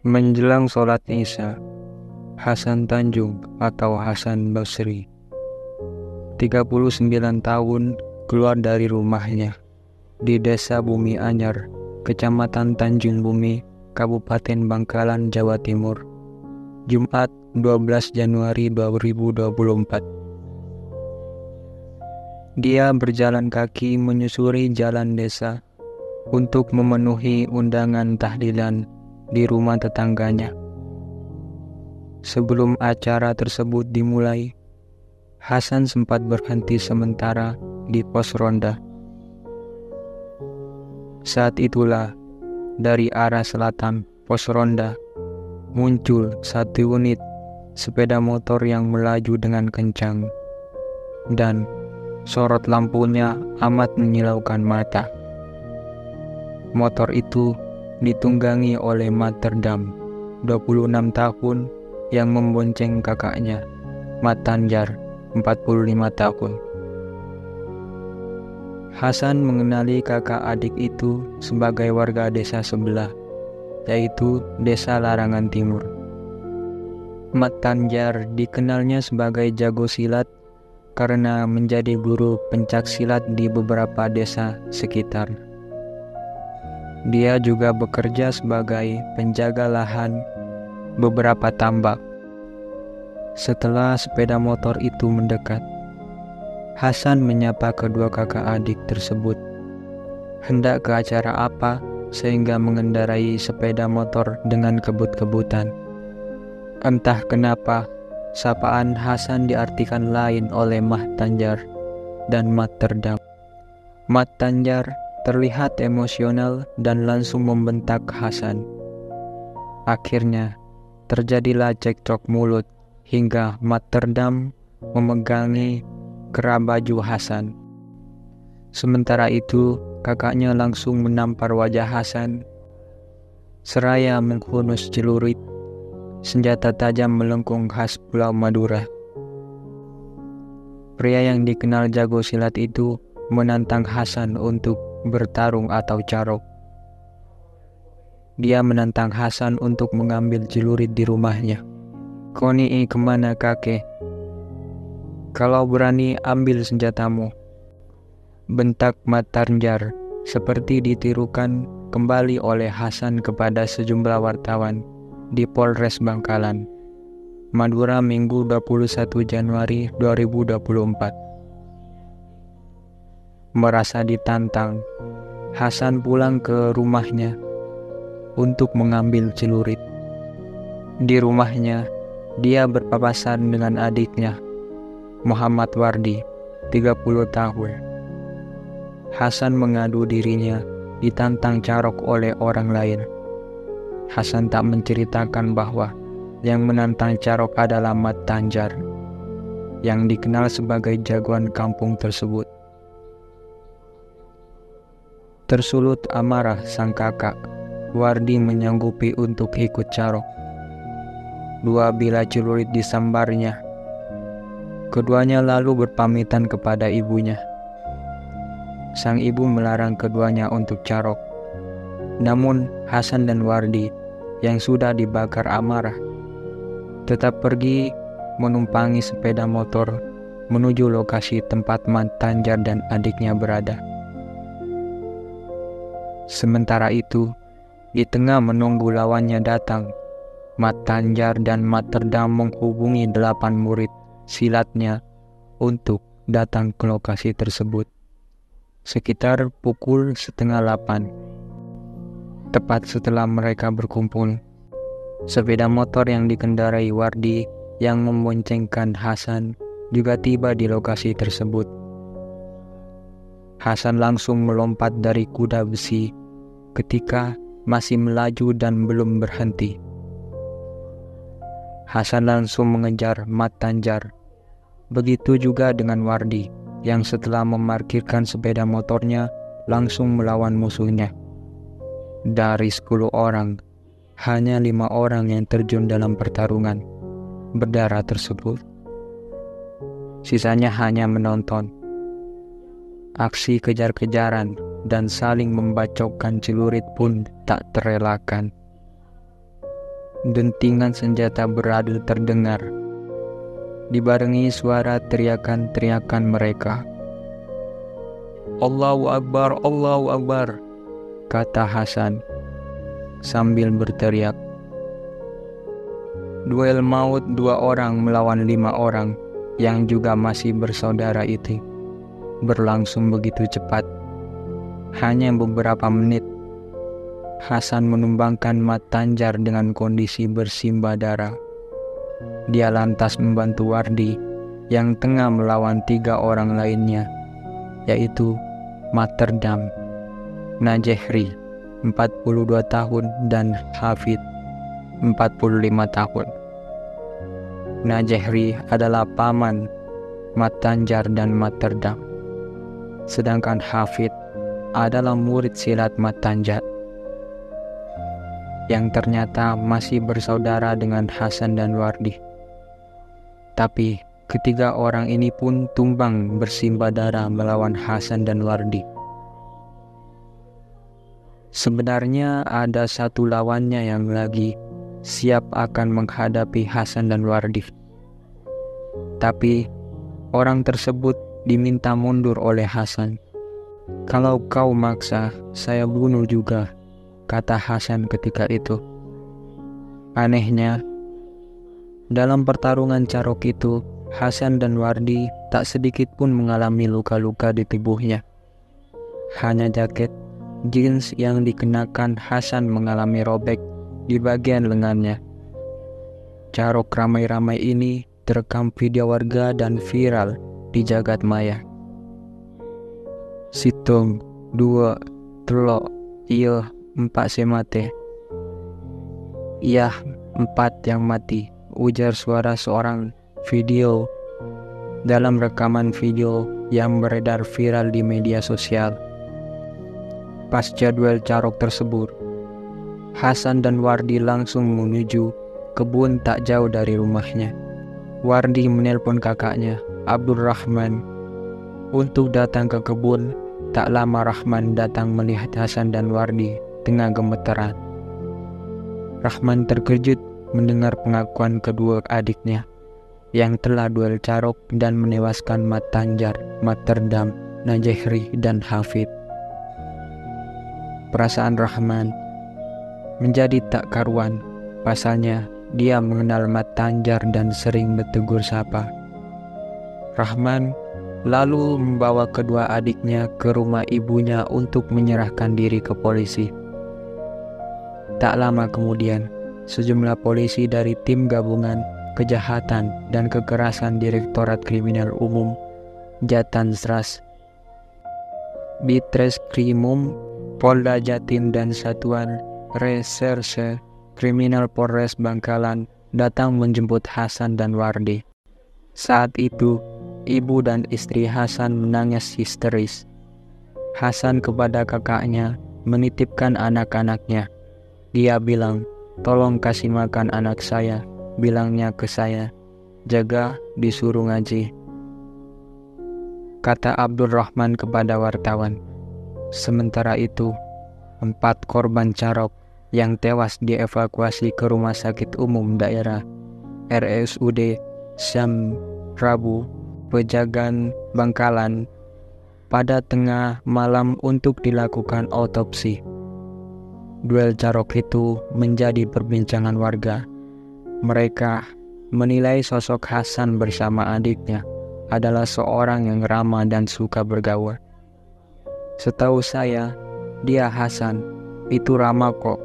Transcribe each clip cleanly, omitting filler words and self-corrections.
Menjelang sholat Isya, Hasan Tanjung atau Hasan Basri, 39 tahun, keluar dari rumahnya di Desa Bumi Anyar, Kecamatan Tanjung Bumi, Kabupaten Bangkalan, Jawa Timur, Jumat 12 Januari 2024. Dia berjalan kaki menyusuri jalan desa untuk memenuhi undangan tahlilan di rumah tetangganya. Sebelum acara tersebut dimulai, Hasan sempat berhenti sementara di pos ronda. Saat itulah, dari arah selatan pos ronda, muncul satu unit sepeda motor yang melaju dengan kencang, dan sorot lampunya amat menyilaukan mata. Motor itu ditunggangi oleh Mat Terdam, 26 tahun, yang membonceng kakaknya, Mat Tanjar, 45 tahun. Hasan mengenali kakak adik itu sebagai warga desa sebelah, yaitu Desa Larangan Timur. Mat Tanjar dikenalnya sebagai jago silat karena menjadi guru pencak silat di beberapa desa sekitar. Dia juga bekerja sebagai penjaga lahan beberapa tambak. Setelah sepeda motor itu mendekat, Hasan menyapa kedua kakak adik tersebut. Hendak ke acara apa sehingga mengendarai sepeda motor dengan kebut-kebutan. Entah kenapa, sapaan Hasan diartikan lain oleh Mat Tanjar dan Mat Terdam. Mat Tanjar terlihat emosional dan langsung membentak Hasan. Akhirnya, terjadilah cekcok mulut hingga Mat Terdam memegangi kerah baju Hasan. Sementara itu, kakaknya langsung menampar wajah Hasan seraya menghunus celurit, senjata tajam melengkung khas Pulau Madura. Pria yang dikenal jago silat itu menantang Hasan untuk bertarung atau carok. Dia menantang Hasan untuk mengambil celurit di rumahnya. "Koni kemana kakek? Kalau berani ambil senjatamu," bentak Mat Tanjar, seperti ditirukan kembali oleh Hasan kepada sejumlah wartawan di Polres Bangkalan, Madura, Minggu 21 Januari 2024. Merasa ditantang, Hasan pulang ke rumahnya untuk mengambil celurit. Di rumahnya, dia berpapasan dengan adiknya, Muhammad Wardi, 30 tahun. Hasan mengadu dirinya ditantang carok oleh orang lain. Hasan tak menceritakan bahwa yang menantang carok adalah Mat Tanjar, yang dikenal sebagai jagoan kampung tersebut. Tersulut amarah sang kakak, Wardi menyanggupi untuk ikut carok. Dua bilah celurit disambarnya. Keduanya lalu berpamitan kepada ibunya. Sang ibu melarang keduanya untuk carok. Namun Hasan dan Wardi yang sudah dibakar amarah tetap pergi menumpangi sepeda motor menuju lokasi tempat Mat Tanjar dan adiknya berada. Sementara itu, di tengah menunggu lawannya datang, Mat Tanjar dan Mat Terdam menghubungi 8 murid silatnya untuk datang ke lokasi tersebut sekitar pukul 7:30. Tepat setelah mereka berkumpul, sepeda motor yang dikendarai Wardi yang memboncengkan Hasan juga tiba di lokasi tersebut. Hasan langsung melompat dari kuda besi ketika masih melaju dan belum berhenti. Hasan langsung mengejar Mat Tanjar. Begitu juga dengan Wardi yang setelah memarkirkan sepeda motornya langsung melawan musuhnya. Dari 10 orang, hanya 5 orang yang terjun dalam pertarungan berdarah tersebut. Sisanya hanya menonton. Aksi kejar-kejaran dan saling membacokkan celurit pun tak terelakkan. dentingan senjata beradu terdengar, dibarengi suara teriakan-teriakan mereka. "Allahu Akbar, Allahu Akbar," kata Hasan sambil berteriak. Duel maut 2 orang melawan 5 orang yang juga masih bersaudara itu berlangsung begitu cepat. Hanya beberapa menit, Hasan menumbangkan Mat Tanjar dengan kondisi bersimbah darah. Dia lantas membantu Wardi yang tengah melawan 3 orang lainnya, yaitu Materdam, Najehri 42 tahun dan Hafid 45 tahun. Najehri adalah paman Mat Tanjar dan Materdam, sedangkan Hafid adalah murid silat Mat Tanjar yang ternyata masih bersaudara dengan Hasan dan Wardi. Tapi ketiga orang ini pun tumbang bersimbah darah melawan Hasan dan Wardi. Sebenarnya ada satu lawannya yang lagi siap akan menghadapi Hasan dan Wardi. Tapi orang tersebut diminta mundur oleh Hasan. "Kalau kau maksa, saya bunuh juga," kata Hasan ketika itu. Anehnya, dalam pertarungan carok itu, Hasan dan Wardi tak sedikit pun mengalami luka-luka di tubuhnya. Hanya jaket jeans yang dikenakan Hasan mengalami robek di bagian lengannya. Carok ramai-ramai ini terekam video warga dan viral di jagat maya. "Situng 2 telok iya 4 semate." "Iya 4 yang mati," ujar suara seorang video dalam rekaman video yang beredar viral di media sosial. Pasca duel carok tersebut, Hasan dan Wardi langsung menuju kebun tak jauh dari rumahnya. Wardi menelpon kakaknya, Abdurrahman, untuk datang ke kebun. Tak lama Rahman datang melihat Hasan dan Wardi tengah gemeteran. Rahman terkejut mendengar pengakuan kedua adiknya yang telah duel carok dan menewaskan Mat Tanjar, Materdam, Najehri, dan Hafid. Perasaan Rahman menjadi tak karuan. Pasalnya dia mengenal Mat Tanjar dan sering bertegur sapa. Rahman lalu membawa kedua adiknya ke rumah ibunya untuk menyerahkan diri ke polisi. Tak lama kemudian, sejumlah polisi dari tim gabungan kejahatan dan kekerasan Direktorat Kriminal Umum Jatansras, Bitreskrimum Polda Jatim, dan Satuan Reserse Kriminal Polres Bangkalan datang menjemput Hasan dan Wardi. Saat itu, ibu dan istri Hasan menangis histeris. Hasan kepada kakaknya menitipkan anak-anaknya. Dia bilang, "Tolong kasih makan anak saya," bilangnya ke saya. "Jaga, disuruh ngaji," kata Abdurrahman kepada wartawan. Sementara itu, 4 korban carok yang tewas dievakuasi ke Rumah Sakit Umum Daerah RSUD Syam Prabu Pejagan Bangkalan pada tengah malam untuk dilakukan otopsi. Duel carok itu menjadi perbincangan warga. Mereka menilai sosok Hasan bersama adiknya adalah seorang yang ramah dan suka bergaul. "Setahu saya, dia Hasan itu ramah kok.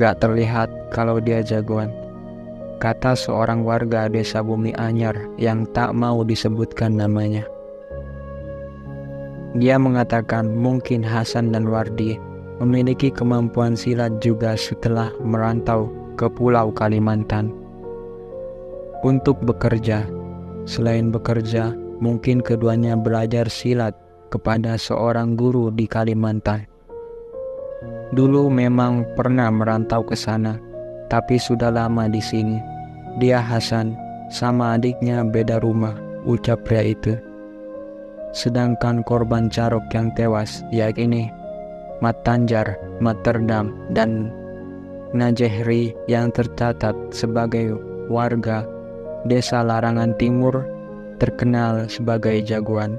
Gak terlihat kalau dia jagoan," kata seorang warga desa Bumi Anyar yang tak mau disebutkan namanya. Dia mengatakan mungkin Hasan dan Wardi memiliki kemampuan silat juga setelah merantau ke Pulau Kalimantan untuk bekerja. Selain bekerja, mungkin keduanya belajar silat kepada seorang guru di Kalimantan. Dulu memang pernah merantau ke sana, tapi sudah lama di sini. Dia Hasan sama adiknya beda rumah, ucap pria itu. Sedangkan korban carok yang tewas yakni Mat Tanjar, Materdam, dan Najehri yang tercatat sebagai warga Desa Larangan Timur terkenal sebagai jagoan.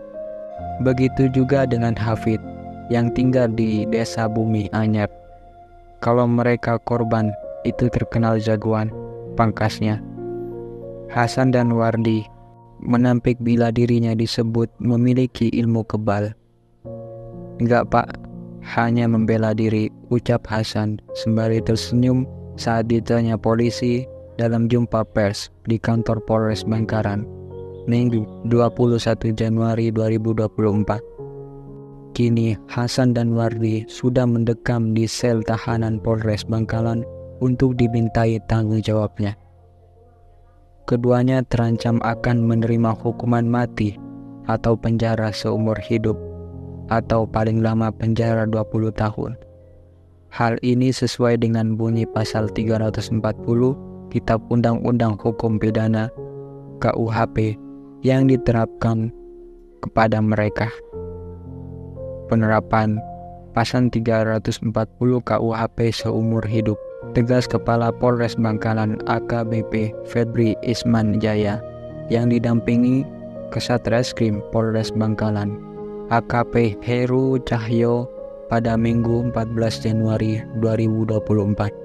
Begitu juga dengan Hafid yang tinggal di Desa Bumi Anyar. Kalau mereka korban, itu terkenal jagoan, pangkasnya. Hasan dan Wardi menampik bila dirinya disebut memiliki ilmu kebal. Enggak pak, hanya membela diri, ucap Hasan sembari tersenyum saat ditanya polisi dalam jumpa pers di kantor Polres Bangkalan, Minggu 21 Januari 2024. Kini Hasan dan Wardi sudah mendekam di sel tahanan Polres Bangkalan untuk dimintai tanggung jawabnya. Keduanya terancam akan menerima hukuman mati atau penjara seumur hidup atau paling lama penjara 20 tahun. Hal ini sesuai dengan bunyi pasal 340 Kitab Undang-Undang Hukum Pidana KUHP yang diterapkan kepada mereka. Penerapan pasal 340 KUHP seumur hidup, tegas Kepala Polres Bangkalan AKBP Febri Isman Jaya yang didampingi Kasatreskrim Polres Bangkalan AKP Heru Cahyo pada Minggu 14 Januari 2024.